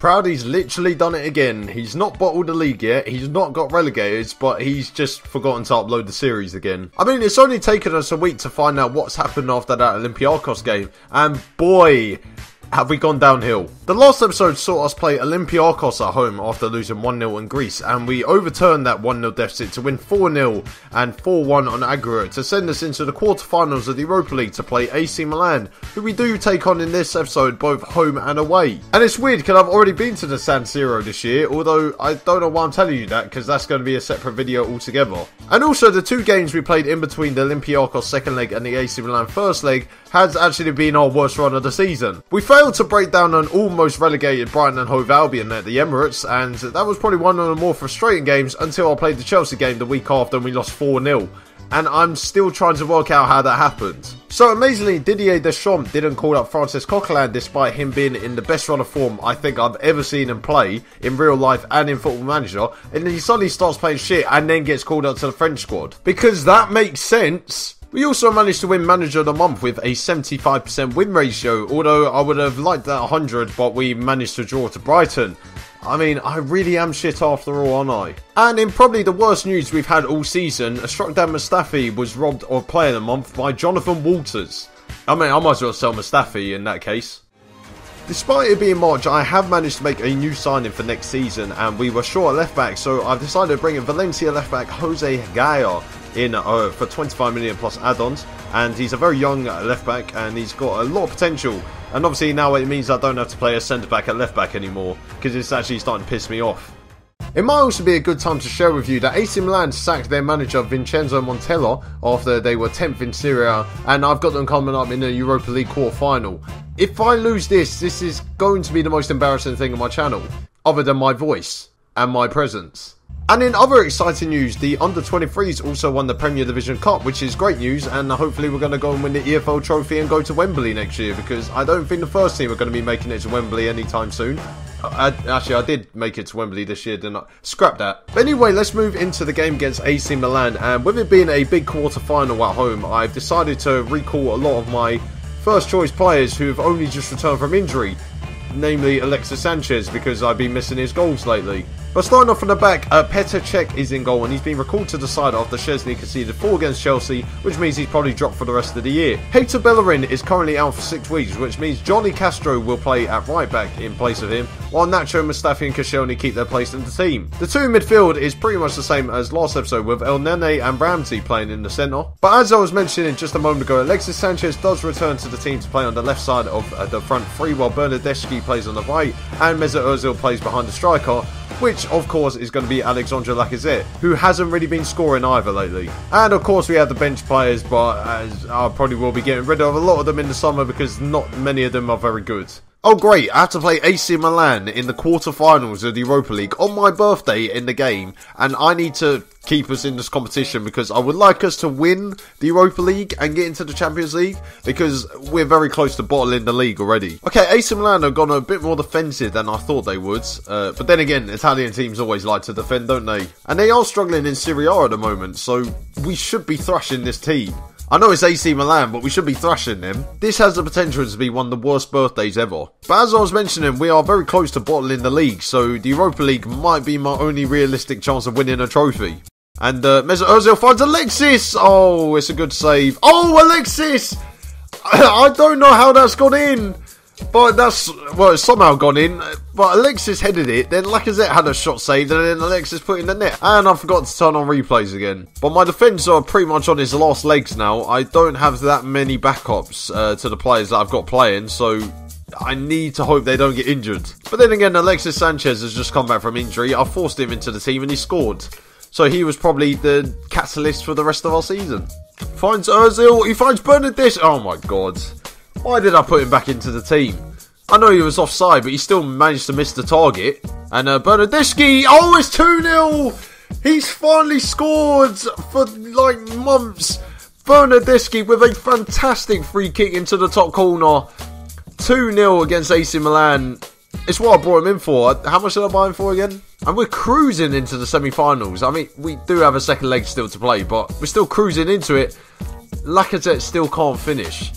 Proudy's literally done it again. He's not bottled the league yet, he's not got relegated, but he's just forgotten to upload the series again. I mean, it's only taken us a week to find out what's happened after that Olympiacos game, and boy, have we gone downhill. The last episode saw us play Olympiacos at home after losing 1-0 in Greece, and we overturned that 1-0 deficit to win 4-0 and 4-1 on aggregate to send us into the quarterfinals of the Europa League to play AC Milan, who we do take on in this episode both home and away. And it's weird because I've already been to the San Siro this year, although I don't know why I'm telling you that because that's going to be a separate video altogether. And also the two games we played in between the Olympiacos second leg and the AC Milan first leg has actually been our worst run of the season. We failed to break down an almost relegated Brighton and Hove Albion at the Emirates, and that was probably one of the more frustrating games until I played the Chelsea game the week after and we lost 4-0. And I'm still trying to work out how that happened. So amazingly, Didier Deschamps didn't call up Francis Coquelin despite him being in the best run of form I think I've ever seen him play in real life and in Football Manager, and then he suddenly starts playing shit and then gets called up to the French squad. Because that makes sense. We also managed to win Manager of the Month with a 75% win ratio, although I would have liked that 100, but we managed to draw to Brighton. I mean, I really am shit after all, aren't I? And in probably the worst news we've had all season, Struckdown Mustafi was robbed of Player of the Month by Jonathan Walters. I mean, I might as well sell Mustafi in that case. Despite it being March, I have managed to make a new signing for next season, and we were short at left back, so I've decided to bring in Valencia left back Jose Gaia in for 25 million plus add-ons, and he's a very young left back and he's got a lot of potential, and obviously now it means I don't have to play a centre back at left back anymore because it's actually starting to piss me off. It might also be a good time to share with you that AC Milan sacked their manager Vincenzo Montella after they were 10th in Serie A, and I've got them coming up in the Europa League quarter-final. If I lose this is going to be the most embarrassing thing on my channel, other than my voice and my presence. And in other exciting news, the under-23s also won the Premier Division Cup, which is great news, and hopefully we're going to go and win the EFL trophy and go to Wembley next year, because I don't think the first team are going to be making it to Wembley anytime soon. Actually, I did make it to Wembley this year, didn't I? Scrap that. But anyway, let's move into the game against AC Milan, and with it being a big quarter-final at home, I've decided to recall a lot of my first-choice players who have only just returned from injury, namely Alexis Sanchez, because I've been missing his goals lately. But starting off from the back, Petr Cech is in goal, and he's been recalled to the side after Szczesny conceded 4 against Chelsea, which means he's probably dropped for the rest of the year. Hector Bellerin is currently out for 6 weeks, which means Johnny Castro will play at right back in place of him, while Nacho, Mustafi and Koscielny keep their place in the team. The two in midfield is pretty much the same as last episode, with El Nene and Ramsey playing in the centre. But as I was mentioning just a moment ago, Alexis Sanchez does return to the team to play on the left side of the front three, while Bernardeschi plays on the right, and Mesut Ozil plays behind the striker, which of course is going to be Alexandre Lacazette, who hasn't really been scoring either lately. And of course we have the bench players, but as I probably will be getting rid of a lot of them in the summer because not many of them are very good. Oh great, I have to play AC Milan in the quarterfinals of the Europa League on my birthday in the game, and I need to keep us in this competition because I would like us to win the Europa League and get into the Champions League, because we're very close to bottling the league already. Okay, AC Milan have gone a bit more defensive than I thought they would, but then again, Italian teams always like to defend, don't they? And they are struggling in Serie A at the moment, so we should be thrashing this team. I know it's AC Milan, but we should be thrashing them. This has the potential to be one of the worst birthdays ever. But as I was mentioning, we are very close to bottling the league, so the Europa League might be my only realistic chance of winning a trophy. And Mesut Ozil finds Alexis! Oh, it's a good save. Oh, Alexis! I don't know how that's gone in. But well, it's somehow gone in. But Alexis headed it, then Lacazette had a shot saved, and then Alexis put in the net. And I forgot to turn on replays again. But my defence are pretty much on his last legs now. I don't have that many backups to the players that I've got playing, so I need to hope they don't get injured. But then again, Alexis Sanchez has just come back from injury. I forced him into the team and he scored. So he was probably the catalyst for the rest of our season. Finds Ozil, he finds Bernardeschi. Oh my god. Why did I put him back into the team? I know he was offside, but he still managed to miss the target. And Bernardeschi, oh, it's 2-0! He's finally scored for like months. Bernardeschi with a fantastic free kick into the top corner. 2-0 against AC Milan. It's what I brought him in for. How much did I buy him for again? And we're cruising into the semi-finals. I mean, we do have a second leg still to play, but we're still cruising into it. Lacazette still can't finish.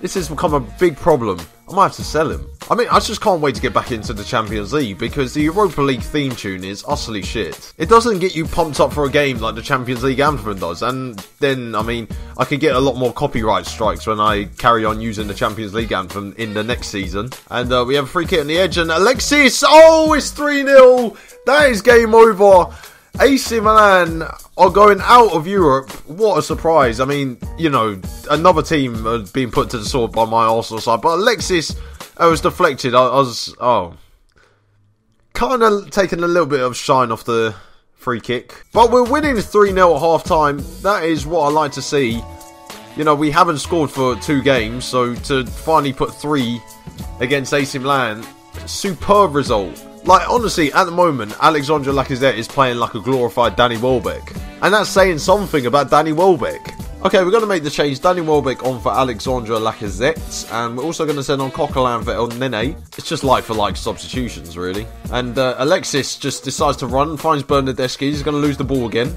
This has become a big problem. I might have to sell him. I mean, I just can't wait to get back into the Champions League because the Europa League theme tune is utterly shit. It doesn't get you pumped up for a game like the Champions League anthem does, and then, I mean, I could get a lot more copyright strikes when I carry on using the Champions League anthem in the next season. And we have a free kick on the edge, and Alexis, oh, it's 3-0! That is game over! AC Milan are going out of Europe. What a surprise. I mean, you know, another team has been put to the sword by my Arsenal side, but Alexis was deflected. I was kind of taking a little bit of shine off the free kick. But we're winning 3-0 at half time. That is what I like to see. You know, we haven't scored for 2 games, so to finally put 3 against AC Milan, superb result. Like, honestly, at the moment, Alexandre Lacazette is playing like a glorified Danny Welbeck. And that's saying something about Danny Welbeck. Okay, we're going to make the change. Danny Welbeck on for Alexandre Lacazette. And we're also going to send on Coquelin for El Nene. It's just like-for-like substitutions, really. And Alexis just decides to run, finds Bernardeschi. He's going to lose the ball again.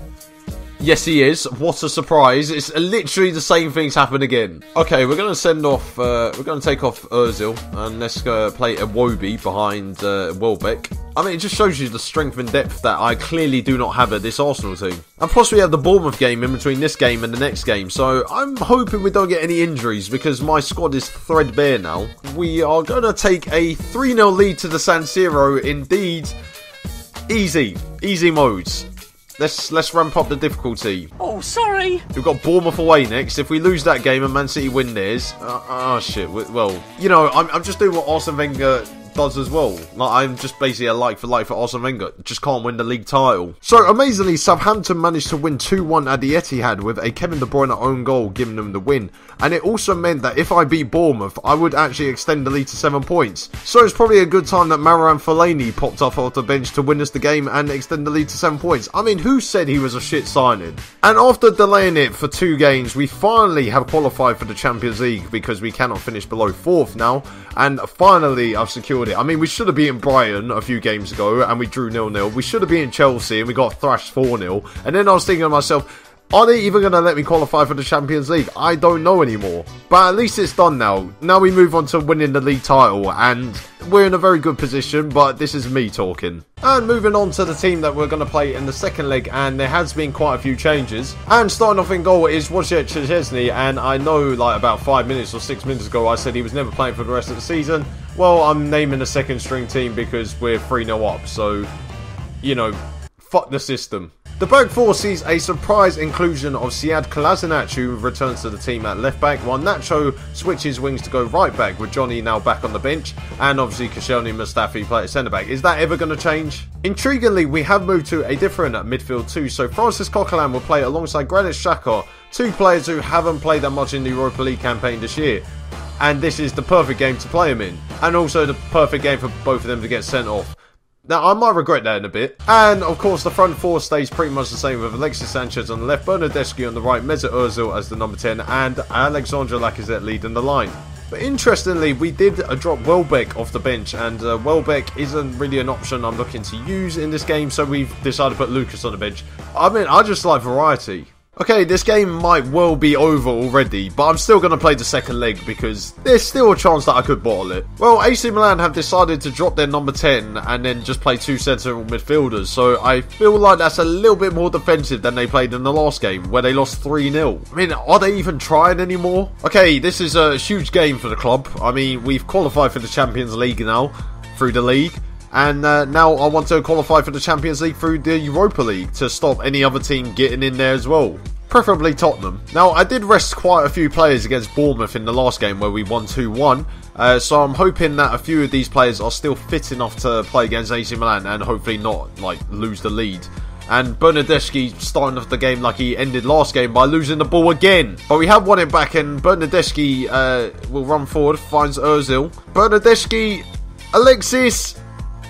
Yes, he is. What a surprise. It's literally the same things happen again. Okay, we're going to send off, we're going to take off Ozil, and let's go play Iwobi behind Welbeck. I mean, it just shows you the strength and depth that I clearly do not have at this Arsenal team. And plus we have the Bournemouth game in between this game and the next game, so I'm hoping we don't get any injuries because my squad is threadbare now. We are going to take a 3-0 lead to the San Siro, indeed. Easy modes. Let's ramp up the difficulty. Oh, sorry. We've got Bournemouth away next. If we lose that game and Man City win theirs, oh shit. Well, you know, I'm just doing what Arsene Wenger does as well. Like, I'm just basically a like for Arsene Wenger. Just can't win the league title. So, amazingly, Southampton managed to win 2-1 at the Etihad with a Kevin De Bruyne own goal giving them the win. And it also meant that if I beat Bournemouth, I would actually extend the lead to 7 points. So it's probably a good time that Marouane Fellaini popped up off the bench to win us the game and extend the lead to 7 points. I mean, who said he was a shit signing? And after delaying it for 2 games, we finally have qualified for the Champions League because we cannot finish below 4th now. And finally, I've secured it. I mean, we should have beaten Brighton a few games ago and we drew 0-0. We should have beaten Chelsea and we got thrashed 4-0. And then I was thinking to myself, are they even going to let me qualify for the Champions League? I don't know anymore. But at least it's done now. Now we move on to winning the league title. And we're in a very good position, but this is me talking. And moving on to the team that we're going to play in the second leg. And there has been quite a few changes. And starting off in goal is Wojciech Szczesny. And I know, like, about 5 minutes or 6 minutes ago, I said he was never playing for the rest of the season. Well, I'm naming a second string team because we're 3-0 up. So, you know, fuck the system. The back four sees a surprise inclusion of Sead Kolasinac, who returns to the team at left back, while Nacho switches wings to go right back, with Johnny now back on the bench, and obviously Koscielny Mustafi play at centre back. Is that ever going to change? Intriguingly, we have moved to a different midfield too, so Francis Coquelin will play alongside Granit Xhaka, 2 players who haven't played that much in the Europa League campaign this year. And this is the perfect game to play him in, and also the perfect game for both of them to get sent off. Now, I might regret that in a bit. And, of course, the front four stays pretty much the same with Alexis Sanchez on the left, Bernardeschi on the right, Mesut Ozil as the number 10, and Alexandre Lacazette leading the line. But interestingly, we did drop Welbeck off the bench, and Welbeck isn't really an option I'm looking to use in this game, so we've decided to put Lucas on the bench. I mean, I just like variety. Okay, this game might well be over already, but I'm still going to play the second leg because there's still a chance that I could bottle it. Well, AC Milan have decided to drop their number 10 and then just play 2 central midfielders, so I feel like that's a little bit more defensive than they played in the last game, where they lost 3-0. I mean, are they even trying anymore? Okay, this is a huge game for the club. I mean, we've qualified for the Champions League now, through the league. And now I want to qualify for the Champions League through the Europa League to stop any other team getting in there as well. Preferably Tottenham. Now, I did rest quite a few players against Bournemouth in the last game where we won 2-1. So I'm hoping that a few of these players are still fit enough to play against AC Milan and hopefully not, like, lose the lead. And Bernardeschi starting off the game like he ended last game by losing the ball again. But we have won it back and Bernardeschi will run forward, finds Ozil. Bernardeschi, Alexis...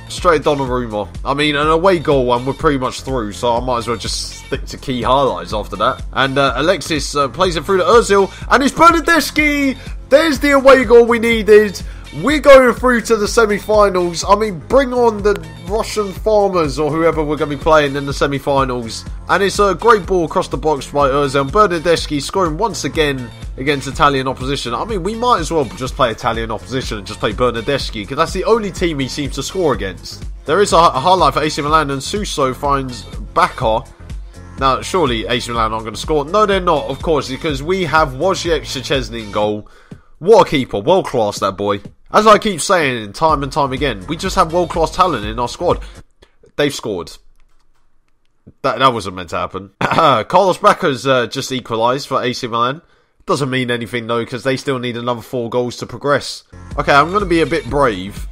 Straight Donnarumma. I mean, an away goal and we're pretty much through, so I might as well just stick to key highlights after that. And Alexis plays it through to Ozil, and it's Bernardeschi! There's the away goal we needed. We're going through to the semi-finals. I mean, bring on the Russian farmers or whoever we're going to be playing in the semi-finals. And it's a great ball across the box by Ozan. Bernardeschi scoring once again against Italian opposition. I mean, we might as well just play Italian opposition and just play Bernardeschi, because that's the only team he seems to score against. There is a highlight for AC Milan, and Suso finds Bacca. Now, surely AC Milan aren't going to score. No, they're not, of course, because we have Wojciech Szczesny in goal. What a keeper. World class, that boy. As I keep saying time and time again, we just have world class talent in our squad. They've scored. That wasn't meant to happen. Carlos Bacca's just equalised for AC Milan. Doesn't mean anything though, because they still need another 4 goals to progress. Okay, I'm going to be a bit brave.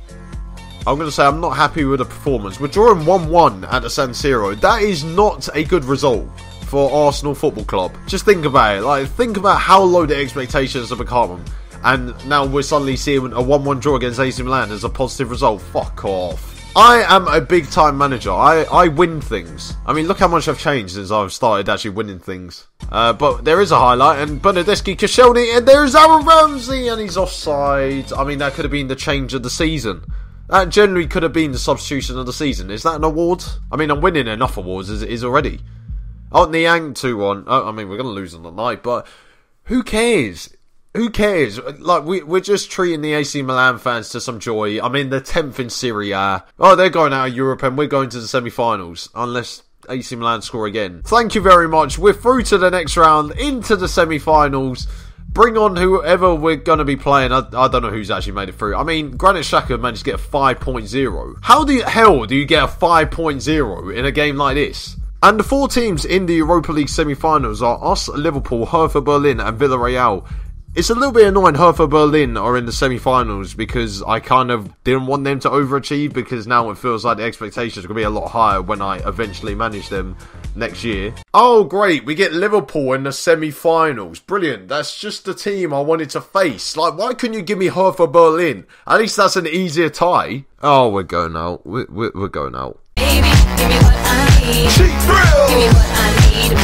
I'm going to say I'm not happy with the performance. We're drawing 1-1 at the San Siro. That is not a good result for Arsenal Football Club. Just think about it. Like, think about how low the expectations have become. And now we're suddenly seeing a 1-1 draw against AC Milan as a positive result. Fuck off. I am a big time manager. I win things. I mean, look how much I've changed since I've started actually winning things. But there is a highlight, and Bernardeschi, Koscielny, and there's Aaron Ramsey, and he's offside. I mean, that could have been the change of the season. That generally could have been the substitution of the season. Is that an award? I mean, I'm winning enough awards as it is already. Oh, Niang 2-1. Oh, I mean, we're going to lose on the night, but who cares? Who cares? Like, we're just treating the AC Milan fans to some joy. I mean, they're 10th in Serie A. Oh, they're going out of Europe and we're going to the semi-finals. Unless AC Milan score again. Thank you very much. We're through to the next round, into the semi-finals. Bring on whoever we're going to be playing. I don't know who's actually made it through. I mean, Granit Xhaka managed to get a 5.0. How the hell do you get a 5.0 in a game like this? And the 4 teams in the Europa League semi-finals are us, Liverpool, Hertha Berlin and Villarreal. It's a little bit annoying Hertha Berlin are in the semi-finals, because I kind of didn't want them to overachieve, because now it feels like the expectations are going to be a lot higher when I eventually manage them next year. Oh great, we get Liverpool in the semi-finals. Brilliant, that's just the team I wanted to face. Like, why couldn't you give me Hertha Berlin? At least that's an easier tie. Oh, we're going out. We're going out. Baby, give me what I need. Cheap thrill. Give me what I need.